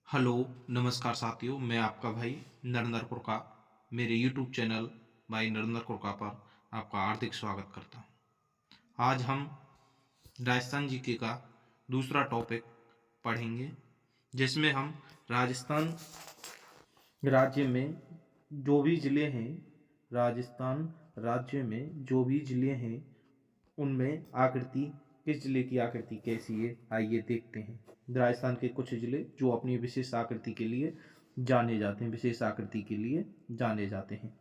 Hello, नमस्कार साथियों। मैं आपका भाई नरेंद्र कुरका मेरे यूट्यूब चैनल भाई नरेंद्र कुरका पर आपका हार्दिक स्वागत करता हूँ। आज हम राजस्थान जीके का दूसरा टॉपिक पढ़ेंगे, जिसमें हम राजस्थान राज्य में जो भी ज़िले हैं, राजस्थान राज्य में जो भी ज़िले हैं उनमें आकृति, किस जिले की आकृति कैसी है, आइए देखते हैं। राजस्थान के कुछ जिले जो अपनी विशेष आकृति के लिए जाने जाते हैं, विशेष आकृति के लिए जाने जाते हैं।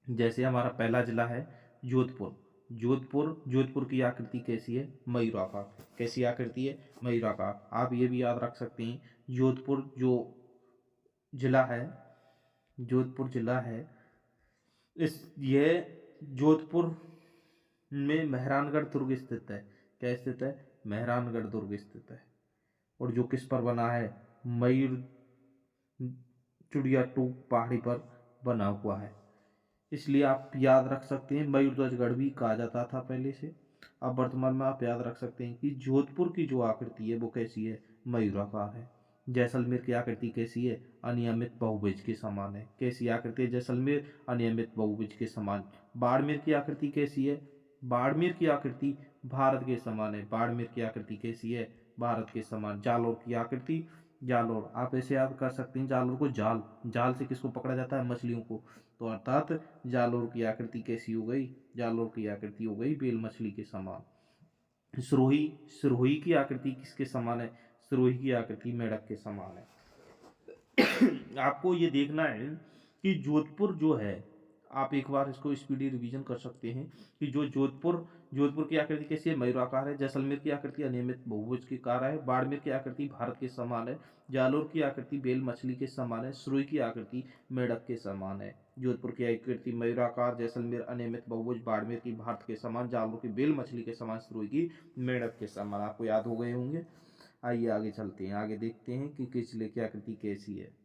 जैसे हमारा पहला जिला है जोधपुर। जोधपुर की आकृति कैसी है? मयूराकार। कैसी आकृति है? मयूराकार। आप ये भी याद रख सकते हैं, जोधपुर जो जिला है, जोधपुर जिला है, इस ये जोधपुर में मेहरानगढ़ दुर्ग स्थित है। क्या स्थित है? मेहरानगढ़ दुर्ग स्थित है। और जो किस पर बना है? मयूर चुड़िया टूक पहाड़ी पर बना हुआ है। इसलिए आप याद रख सकते हैं, मयूरध्वजगढ़ भी कहा जाता था पहले से। अब वर्तमान में आप याद रख सकते हैं कि जोधपुर की जो आकृति है वो कैसी है? मयूराकार है। जैसलमेर की आकृति कैसी है? अनियमित बहुभुज के समान है। कैसी आकृति है जैसलमेर? अनियमित बहुभुज के समान। बाड़मेर की आकृति कैसी है? बाड़मेर की आकृति भारत के समान है। बाड़मेर की आकृति कैसी है? भारत के समान। जालौर की आकृति, जालौर आप ऐसे याद कर सकते हैं, जालौर को जाल, जाल से किसको पकड़ा जाता है? मछलियों को। तो अर्थात जालौर की आकृति कैसी हो गई? जालौर की आकृति हो गई बेल मछली के समान। सिरोही, सिरोही की आकृति किसके समान है? सिरोही की आकृति मेढक के समान है। आपको ये देखना है कि जोधपुर जो है, आप एक बार इसको स्पीडी रिवीजन कर सकते हैं कि जो जोधपुर की आकृति कैसी है? मयूराकार है। जैसलमेर की आकृति अनियमित बहुभुज की कार है। बाड़मेर की आकृति भारत के समान है। जालौर की आकृति बेल मछली के समान है। सिरोही की आकृति मेढक के समान है। जोधपुर की आकृति मयूराकार, जैसलमेर अनियमित बहुभुज, बाड़मेर की भारत के समान, जालौर की बेल मछली के समान, सिरोही की मेढक के समान। आपको याद हो गए होंगे। आइए आगे चलते हैं, आगे देखते हैं कि किस जिले की आकृति कैसी है।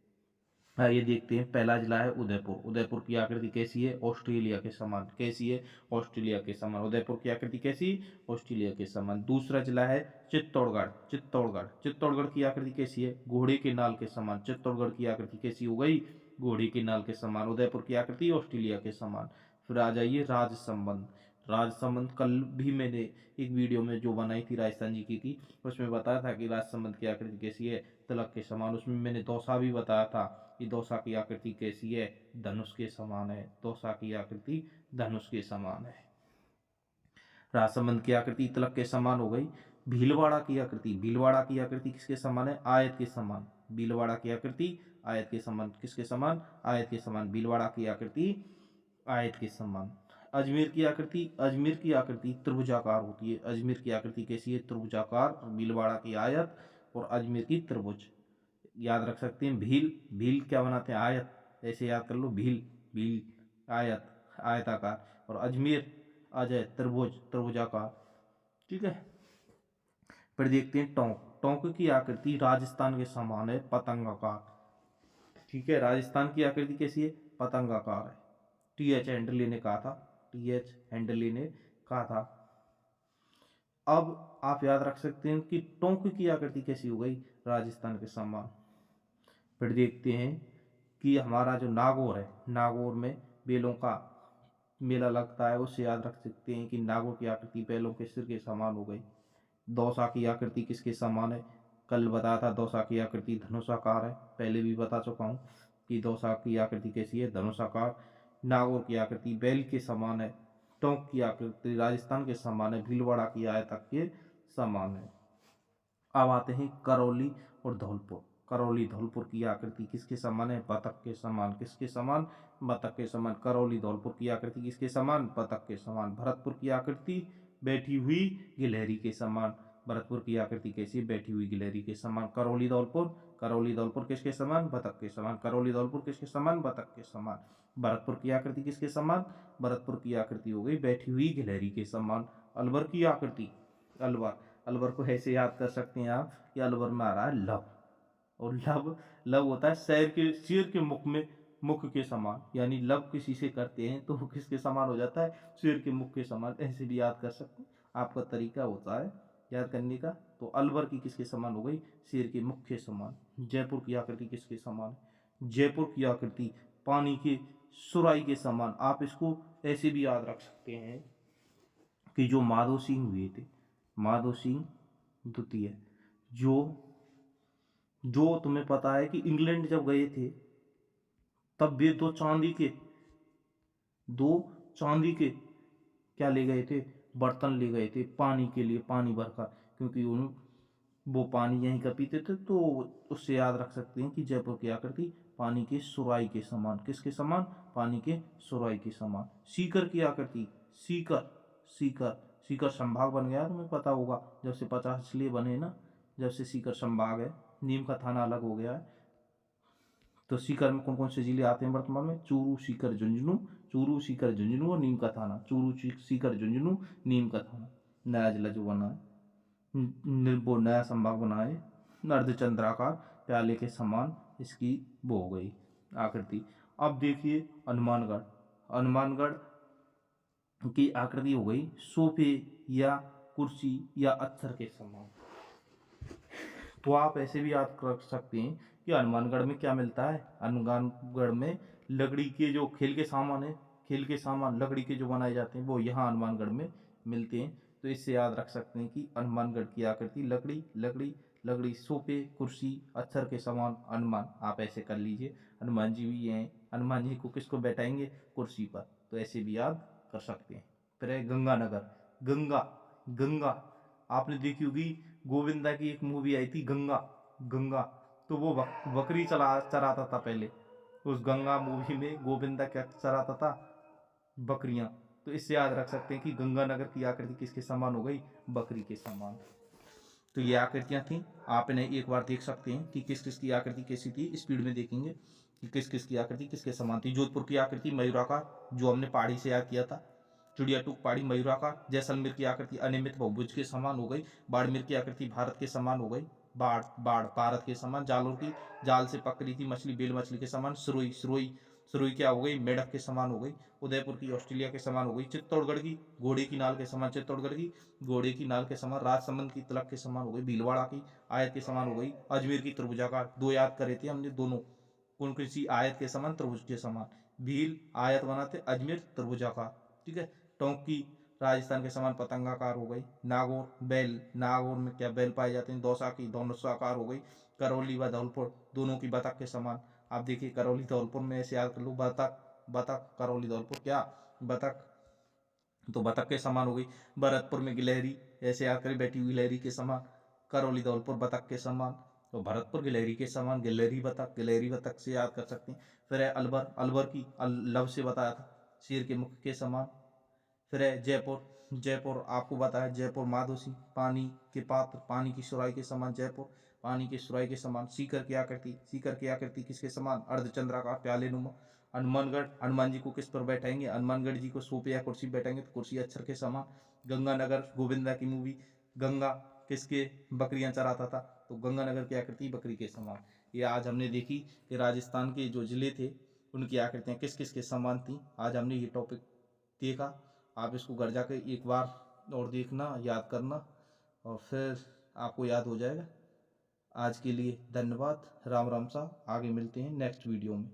ये देखते हैं, पहला जिला है उदयपुर। उदयपुर की आकृति कैसी है? ऑस्ट्रेलिया के समान। कैसी है? ऑस्ट्रेलिया के समान। उदयपुर की आकृति कैसी? ऑस्ट्रेलिया के समान। दूसरा जिला है चित्तौड़गढ़। चित्तौड़गढ़ की आकृति कैसी है? घोड़े के नाल के समान। चित्तौड़गढ़ की आकृति कैसी हो गई? घोड़े के नाल के समान। उदयपुर की आकृति ऑस्ट्रेलिया के समान। फिर आ जाइए राजसमंद। राजसमंद कल भी मैंने एक वीडियो में जो बनाई थी राजस्थान जी की, उसमें बताया था कि राजसमंद की आकृति कैसी है? तिलक के समान। उसमें मैंने दौसा भी बताया था कि दौसा की आकृति कैसी है? धनुष के समान है। दौसा की आकृति धनुष के समान है। राजसमंद की आकृति तिलक के समान हो गई। भीलवाड़ा की आकृति, भीलवाड़ा की आकृति किसके समान है? आयत के समान। भीलवाड़ा की आकृति आयत के समान। किसके समान? आयत के समान। भीलवाड़ा की आकृति आयत के समान। अजमेर की आकृति, अजमेर की आकृति त्रिभुजाकार होती है। अजमेर की आकृति कैसी है? त्रिभुजाकार। भीलवाड़ा की आयत और अजमेर की त्रिभुज। याद रख सकते हैं। भील, भील क्या बनाते हैं? आयत। ऐसे याद कर लो, भील, भील आयत, आयताकार। और अजमेर, अजय, त्रिभुज, त्रिभुजाकार। ठीक है। फिर देखते हैं टोंक। टोंक की आकृति राजस्थान के समान है, पतंगाकार। ठीक है, राजस्थान की आकृति कैसी है? पतंगाकार है। टी एच हैंडली ने कहा था, टी एच हैंडली ने कहा था। अब आप याद रख सकते हैं कि टोंक की आकृति कैसी हो गई? राजस्थान के समान। फिर देखते हैं कि हमारा जो नागौर है, नागौर में बेलों का मेला लगता है, उससे याद रख सकते हैं कि नागौर की आकृति बैलों के सिर के समान हो गई। दौसा की आकृति किसके समान है? कल बताया था दौसा की आकृति धनुषाकार है। पहले भी बता चुका हूँ कि दौसा की आकृति कैसी है? धनुषाकार। नागौर की आकृति बैल के समान है। टोंक की आकृति राजस्थान के समान है। भीलवाड़ा की आयतक के समान है। अब आते हैं करौली और धौलपुर। करौली धौलपुर की आकृति किसके समान है? बतख के समान। किसके समान? बतख के समान। करौली धौलपुर की आकृति किसके समान? बतख के समान। भरतपुर की आकृति बैठी हुई गिलहरी के समान। भरतपुर की आकृति कैसी? बैठी हुई गिलहरी के समान। करौली धौलपुर, करौली धौलपुर किसके समान? बतख के समान। करौली धौलपुर किसके समान? बतख के समान। भरतपुर की आकृति किसके समान? भरतपुर की आकृति हो गई बैठी हुई गिलहरी के समान। अलवर की आकृति, अलवर, अलवर को ऐसे याद कर सकते हैं आप कि अलवर में आ रहा है लब। और लब, लब होता है शेर के मुख में, मुख के समान। यानी लब किसी से करते हैं तो वो किसके समान हो जाता है? शेर के मुख के समान। ऐसे भी याद कर सकते हैं, आपका तरीका होता है याद करने का। तो अलवर की किसके समान हो गई, शेर के मुख के समान। जयपुर की आकृति किसके समान, जयपुर की आकृति पानी के सुराही के समान। आप इसको ऐसे भी याद रख सकते हैं कि जो माधो सिंह हुए थे, माधो सिंह द्वितीय, जो जो तुम्हें पता है कि इंग्लैंड जब गए थे तब भी दो चांदी के क्या ले गए थे, बर्तन ले गए थे पानी के लिए, पानी भरकर, क्योंकि वो पानी यहीं का पीते थे। तो उससे याद रख सकते हैं कि जयपुर की आकृति पानी के सुराही के समान। किसके समान, पानी के सुराही के समान। सीकर की आकृति, सीकर सीकर सीकर संभाग बन गया, तुम्हें पता होगा, जब से 50 इसलिए बने ना, जब से सीकर संभाग है, नीम का थाना अलग हो गया है। तो सीकर में कौन कौन से जिले आते हैं वर्तमान में, चूरू सीकर झुंझुनू और नीम का थाना। चूरू सीकर झुंझुनू नीम का थाना। नया जिला जो बना है, वो नया संभाग बना है, अर्धचंद्राकार प्याले के समान इसकी वो हो गई आकृति। अब देखिए हनुमानगढ़, हनुमानगढ़ की आकृति हो गई सोफे या कुर्सी या अच्छर के समान। तो आप ऐसे भी याद कर सकते हैं कि हनुमानगढ़ में क्या मिलता है, हनुमानगढ़ में लकड़ी के जो खेल के सामान है, खेल के सामान लकड़ी के जो बनाए जाते हैं वो यहाँ हनुमानगढ़ में मिलते हैं। तो इससे याद रख सकते हैं कि हनुमानगढ़ की आकृति लकड़ी लकड़ी लकड़ी, सोफे कुर्सी अच्छर के समान हनुमान। आप ऐसे कर लीजिए, हनुमान जी भी हैं, हनुमान जी को किसको बैठाएंगे, कुर्सी पर। तो ऐसे भी याद कर सकते हैं। फिर है गंगानगर, गंगा गंगा आपने देखी होगी, गोविंदा की एक मूवी आई थी गंगा गंगा, तो वो बकरी चराता था पहले। उस गंगा मूवी में गोविंदा क्या चराता था, बकरियां। तो इससे याद रख सकते हैं कि गंगानगर की आकृति किसके समान हो गई, बकरी के समान। तो ये आकृतियां थी, आप इन्हें एक बार देख सकते हैं कि किस किस की आकृति कैसी थी। स्पीड में देखेंगे कि किस किस की आकृति किसके समान थी। जोधपुर की आकृति मयूराकार, जो हमने पहाड़ी से याद किया था, चिड़िया टूक पहाड़ी मयूराकार। जैसलमेर की आकृति अनियमित बहुभुज के समान हो गई। बाड़मेर की आकृति भारत के समान हो गई, बाढ़ बाढ़ भारत के समान। जालोर की जाल से पकड़ी थी मछली बेल मछली के समान। सुरोई सुरोई सुरोई क्या हो गई, मेढक के समान हो गई। उदयपुर की ऑस्ट्रेलिया के समान हो गई। चित्तौड़गढ़ की घोड़े की नाल के समान, चित्तौड़गढ़ की घोड़े की नाल के समान। राजसमंद की तिलक के समान हो गई। भीलवाड़ा की आयत के समान हो गई। अजमेर की त्रिभुजाकार, दो याद करे थे हमने दोनों, कौन कौन सी, आयत के समान त्रिभुज के समान। भील आयत बनाते, अजमेर त्रिभुजाकार, ठीक है। टोंक की राजस्थान के समान पतंगाकार हो गई। नागौर बैल, नागौर में क्या बैल पाए जाते हैं। दौसा की धनुषाकार हो गई। करौली व धौलपुर दोनों की बतख के समान। आप देखिए करौली धौलपुर में ऐसे याद कर लो, बतख बतख करौली धौलपुर क्या बतख, तो बतख के समान हो गई। भरतपुर में गिलहरी, ऐसे याद करें बैठी हुई गिलहरी के समान। करौली धौलपुर बतख के समान, तो भरतपुर गिलहरी के समान, गिलहरी बतख से याद कर सकते हैं। फिर है अलवर, अलवर की लव से बताया था, शेर के मुख के समान। फिर है जयपुर, जयपुर आपको बताया, जयपुर माधो सिंह पानी के पात्र, पानी की सुराही के समान। जयपुर पानी की सुराही के समान। सीकर की आकृति, सीकर की आकृति किसके समान, अर्धचंद्राकार प्याले नुमा। हनुमानगढ़, हनुमान जी को किस पर बैठाएंगे, हनुमानगढ़ जी को सोफे या कुर्सी बैठाएंगे, तो कुर्सी अक्षर के समान। गंगानगर गोविंदा की मूवी, गंगा किसके बकरियां चराता था, तो गंगानगर की आकृति बकरी के समान। ये आज हमने देखी कि राजस्थान के जो जिले थे उनकी आकृतियां किस किस के समान थी। आज हमने ये टॉपिक देखा। आप इसको घर जाकर एक बार और देखना, याद करना, और फिर आपको याद हो जाएगा। आज के लिए धन्यवाद। राम राम सा, आगे मिलते हैं नेक्स्ट वीडियो में।